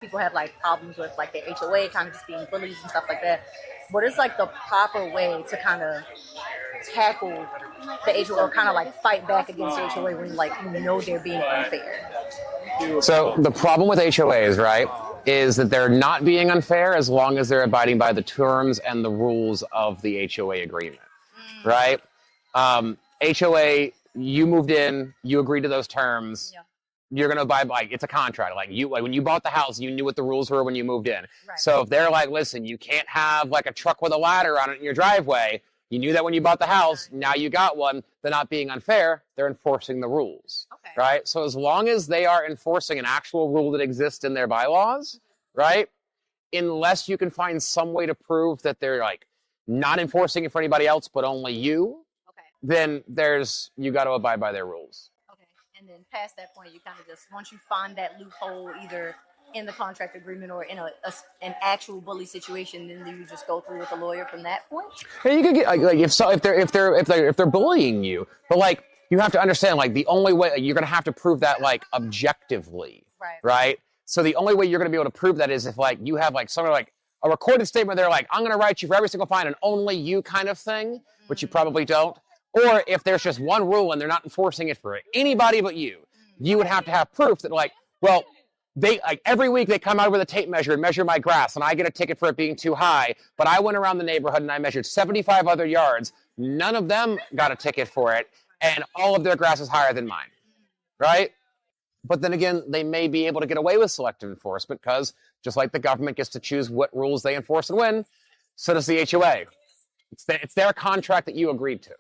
people have like problems with like their HOA kind of just being bullies and stuff like that. What is like the proper way to kind of tackle the HOA, or kind of like fight back against the HOA when like you know they're being unfair? So the problem with HOAs, right, is that they're not being unfair as long as they're abiding by the terms and the rules of the HOA agreement, right? HOA, you moved in, you agreed to those terms. Yeah. You're gonna abide by. It's a contract. Like when you bought the house, you knew what the rules were when you moved in. Right. So if they're like, listen, you can't have like a truck with a ladder on it in your driveway. You knew that when you bought the house. Now you got one. They're not being unfair. They're enforcing the rules. Okay. Right. So as long as they are enforcing an actual rule that exists in their bylaws, right? Unless you can find some way to prove that they're like not enforcing it for anybody else but only you, Okay. then you got to abide by their rules. Okay. And then past that point, you kind of just, once you find that loophole either in the contract agreement or in an actual bully situation, then you just go through with a lawyer from that point. And you could get like if they're bullying you, but like you have to understand like the only way you're gonna have to prove that like objectively, right? So the only way you're gonna be able to prove that is if like you have like something like a recorded statement. They're like, I'm gonna write you for every single fine and only you kind of thing, which you probably don't. Or if there's just one rule and they're not enforcing it for anybody but you, you would have to have proof that like, well, they like every week they come out with a tape measure and measure my grass and I get a ticket for it being too high, but I went around the neighborhood and I measured 75 other yards. None of them got a ticket for it and all of their grass is higher than mine, right? But then again, they may be able to get away with selective enforcement because just like the government gets to choose what rules they enforce and when, so does the HOA. It's their contract that you agreed to.